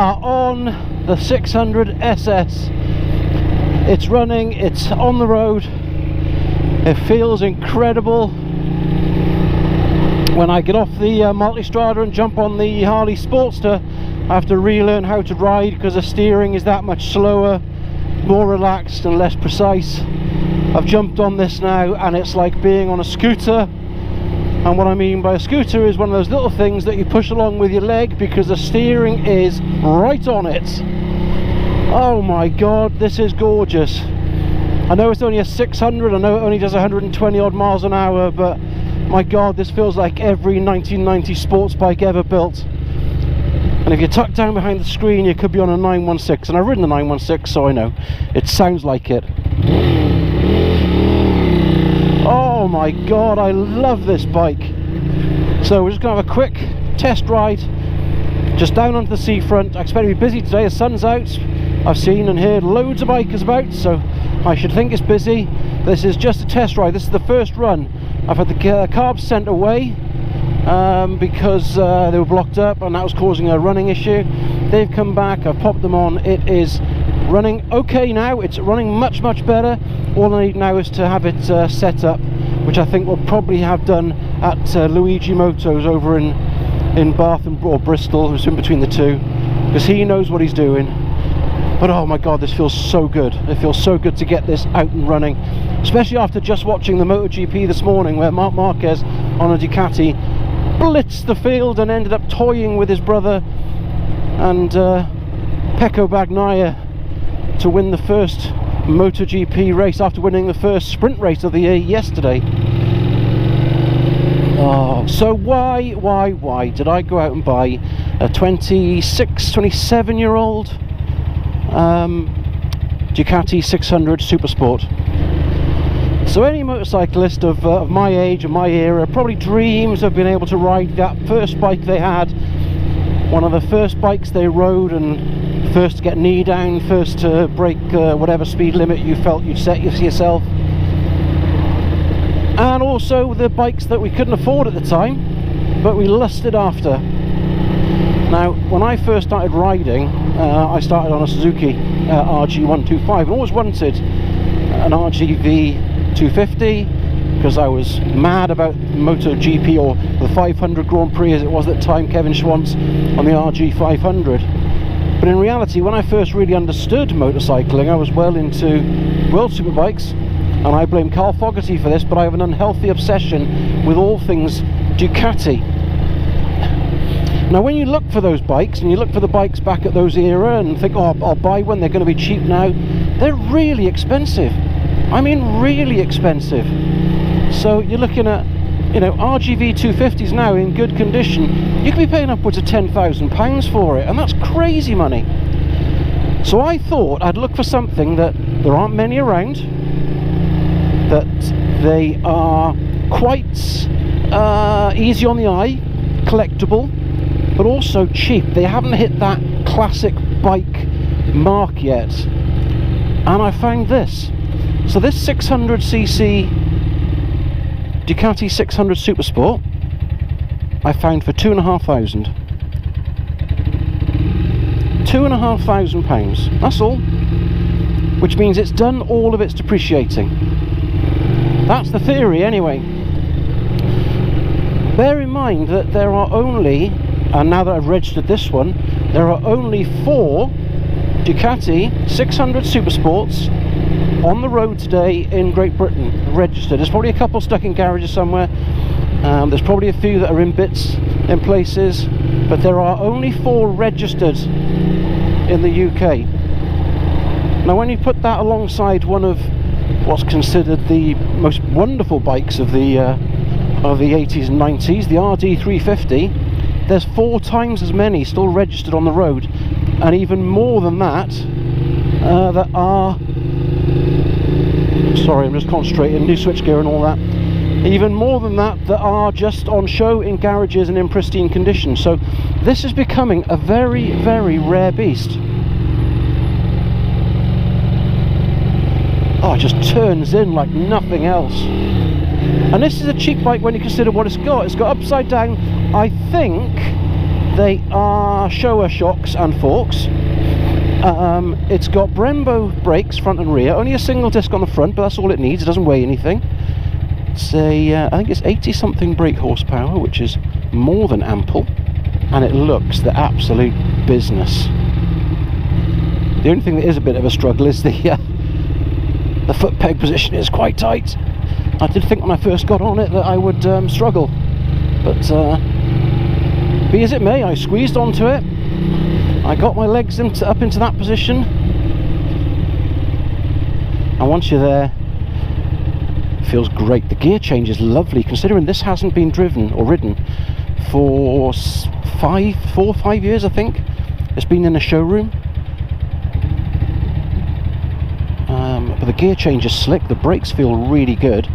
are on the 600 SS. It's running, it's on the road. It feels incredible. When I get off the Multistrada and jump on the Harley Sportster, I have to relearn how to ride because the steering is that much slower, more relaxed and less precise. I've jumped on this now and it's like being on a scooter. And what I mean by a scooter is one of those little things that you push along with your leg because the steering is right on it. Oh my god, this is gorgeous. I know it's only a 600, I know it only does 120 odd miles an hour, but my god, this feels like every 1990 sports bike ever built. And if you're tucked down behind the screen, you could be on a 916, and I've ridden the 916, so I know. It sounds like it. Oh my god, I love this bike. So we're just going to have a quick test ride just down onto the seafront. I expect to be busy today, the sun's out. I've seen and heard loads of bikers about, so I should think it's busy. This is just a test ride. This is the first run. I've had the carbs sent away because they were blocked up and that was causing a running issue. They've come back, I've popped them on. It is running okay now. It's running much better. All I need now is to have it set up, which I think we'll probably have done at Luigi Moto's over in Bath or Bristol, who's in between the two, because he knows what he's doing. But oh my god, this feels so good. It feels so good to get this out and running, especially after just watching the MotoGP this morning, where Marc Marquez on a Ducati blitzed the field and ended up toying with his brother and Pecco Bagnaia to win the first MotoGP race after winning the first sprint race of the year yesterday. Oh, so why did I go out and buy a 27-year-old Ducati 600 Supersport? So any motorcyclist of my age and my era probably dreams of being able to ride that first bike they had, one of the first bikes they rode, and first to get knee down, first to break whatever speed limit you felt you'd set yourself, and also the bikes that we couldn't afford at the time but we lusted after. Now, when I first started riding, I started on a Suzuki RG125 and always wanted an RGV 250 because I was mad about MotoGP, or the 500 Grand Prix as it was at the time, Kevin Schwantz on the RG500. But in reality, when I first really understood motorcycling, I was well into World Superbikes, and I blame Carl Fogarty for this, but I have an unhealthy obsession with all things Ducati. Now when you look for those bikes, and you look for the bikes back at those era and think, oh, I'll buy one, they're going to be cheap now, they're really expensive. I mean really expensive. So you're looking at, you know, RGV 250s now in good condition, you could be paying upwards of £10,000 for it, and that's crazy money. So I thought I'd look for something that there aren't many around, that they are quite easy on the eye, collectible, but also cheap. They haven't hit that classic bike mark yet, and I found this. So this 600cc Ducati 600 Supersport I found for £2,500. £2,500, that's all, which means it's done all of its depreciating. That's the theory anyway. Bear in mind that there are only, and now that I've registered this one, there are only 4 Ducati 600 Supersports on the road today in Great Britain registered. There's probably a couple stuck in garages somewhere, there's probably a few that are in bits in places, but there are only 4 registered in the UK. Now when you put that alongside one of what's considered the most wonderful bikes of the 80s and 90s, the RD350, there's 4 times as many still registered on the road, and even more than that that are, sorry, I'm just concentrating, new switchgear and all that, even more than that that are just on show in garages and in pristine condition. So this is becoming a very, very rare beast. Oh, it just turns in like nothing else. And this is a cheap bike when you consider what it's got. It's got upside down, I think, They are Showa shocks and forks. It's got Brembo brakes front and rear, only a single disc on the front, but that's all it needs. It doesn't weigh anything. It's a, I think it's 80 something brake horsepower, which is more than ample, and it looks the absolute business. The only thing that is a bit of a struggle is the foot peg position is quite tight. I did think when I first got on it that I would struggle, but be as it may, I squeezed onto it. I got my legs up into that position, and once you're there, it feels great. The gear change is lovely, considering this hasn't been driven or ridden for 4 or 5 years, I think. It's been in a showroom. But the gear change is slick, the brakes feel really good.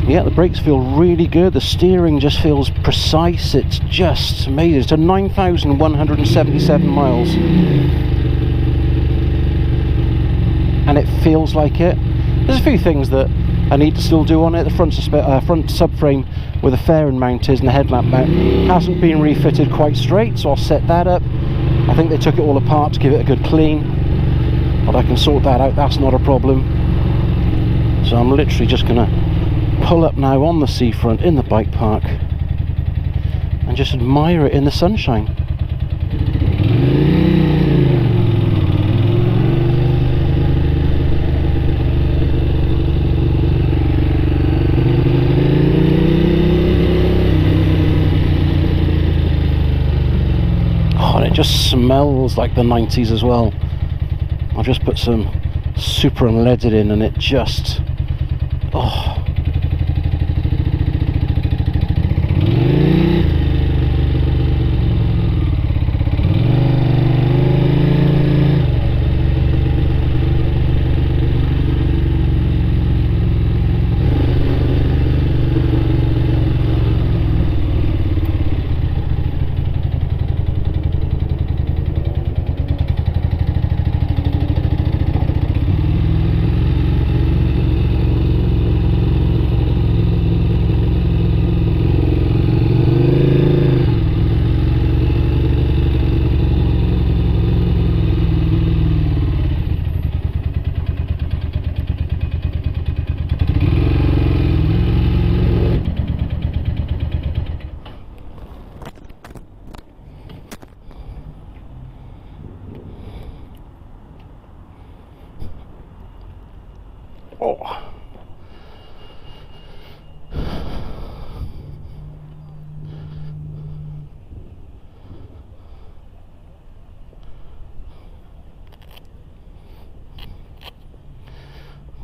Yeah, the brakes feel really good, the steering just feels precise, it's just amazing. It's to 9,177 miles. And it feels like it. There's a few things that I need to still do on it. The front subframe where the fairing mount is and the headlamp mount hasn't been refitted quite straight, so I'll set that up. I think they took it all apart to give it a good clean, but I can sort that out, that's not a problem. So I'm literally just going to pull up now on the Seafront in the bike park and just admire it in the sunshine. Just smells like the 90s as well. I've just put some super unleaded in and it just, oh.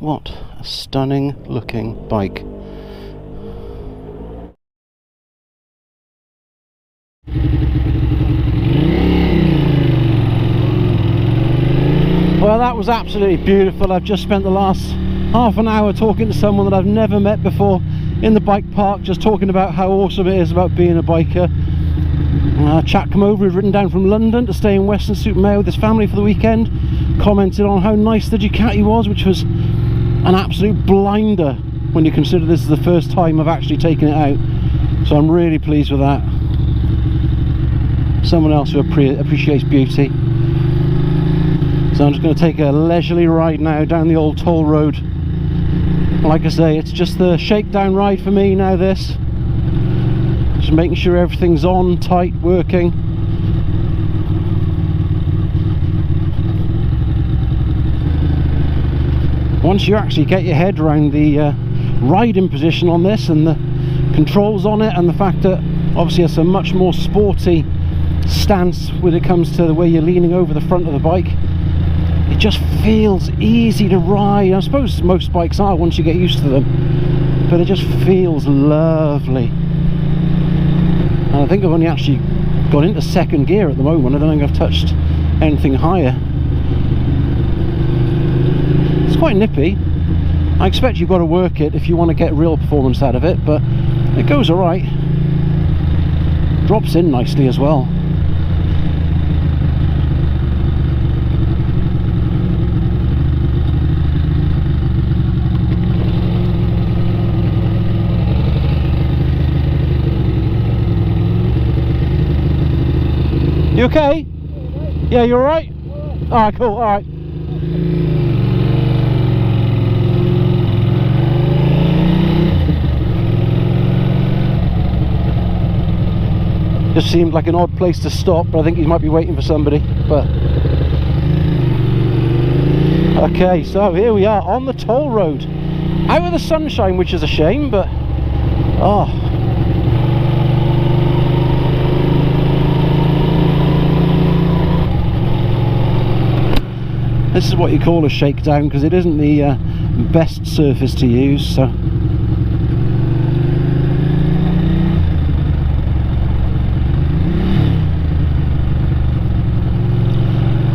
What a stunning looking bike. Well, that was absolutely beautiful. I've just spent the last half an hour talking to someone that I've never met before in the bike park, just talking about how awesome it is about being a biker. A chap come over, he'd ridden down from London to stay in Weston-super-Mare with his family for the weekend, commented on how nice the Ducati was, which was an absolute blinder when you consider this is the first time I've actually taken it out. So I'm really pleased with that. Someone else who appreciates beauty. So I'm just going to take a leisurely ride now down the old toll road. Like I say, it's just the shakedown ride for me now, this. Just making sure everything's on, tight, working. Once you actually get your head around the riding position on this and the controls on it, and the fact that obviously it's a much more sporty stance when it comes to the way you're leaning over the front of the bike, it just feels easy to ride. I suppose most bikes are once you get used to them, but it just feels lovely. And I think I've only actually gone into second gear at the moment. I don't think I've touched anything higher. It's quite nippy. I expect you've got to work it if you want to get real performance out of it, but it goes alright. Drops in nicely as well. You okay? Yeah, you alright? Alright, cool, alright. Just seemed like an odd place to stop, but I think he might be waiting for somebody. But okay, so here we are on the toll road, out of the sunshine, which is a shame, but oh, this is what you call a shakedown, because it isn't the best surface to use. So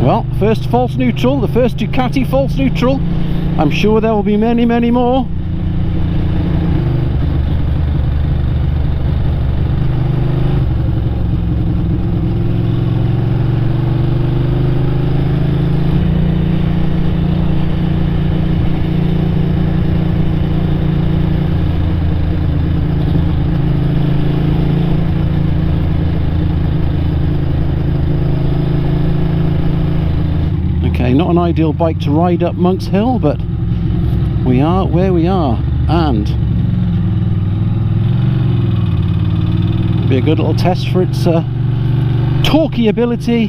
well, first false neutral, the first Ducati false neutral. I'm sure there will be many, many more. Not an ideal bike to ride up Monk's Hill, but we are where we are, and it'll be a good little test for its torquey ability,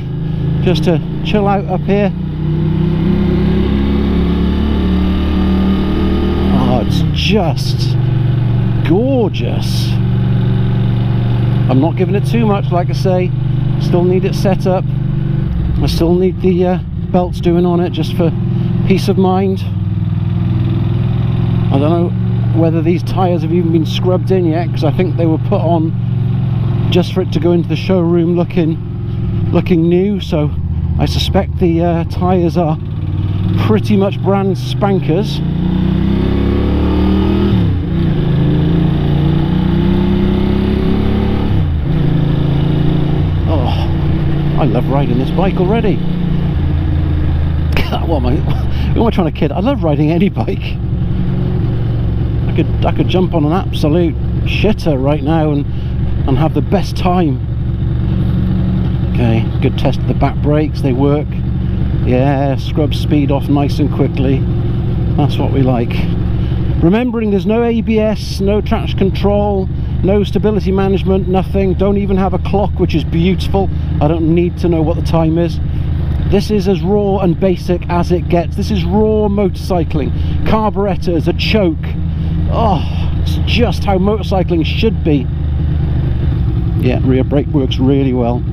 just to chill out up here. Oh, it's just gorgeous. I'm not giving it too much, like I say. Still need it set up. I still need the belts doing on it, just for peace of mind. I don't know whether these tyres have even been scrubbed in yet, because I think they were put on just for it to go into the showroom looking new. So I suspect the tyres are pretty much brand spankers. Oh, I love riding this bike already. What am I trying to kid? I love riding any bike. I could jump on an absolute shitter right now and have the best time. Okay, good test of the back brakes, they work. Yeah, scrub speed off nice and quickly. That's what we like. Remembering there's no ABS, no traction control, no stability management, nothing. Don't even have a clock, which is beautiful. I don't need to know what the time is. This is as raw and basic as it gets. This is raw motorcycling. Carburetors, a choke. Oh, it's just how motorcycling should be. Yeah, rear brake works really well.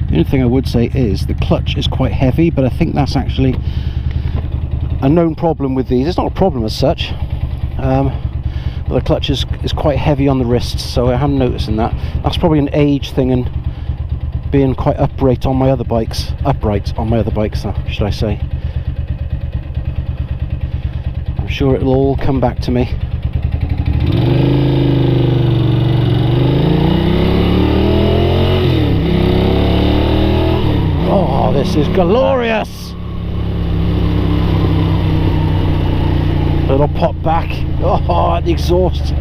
The only thing I would say is the clutch is quite heavy, but I think that's actually a known problem with these. It's not a problem as such. But the clutch is quite heavy on the wrists, so I am noticing that. That's probably an age thing and being quite upright on my other bikes, should I say. I'm sure it'll all come back to me. Oh, this is glorious! Little pop back. Oh, the exhaust.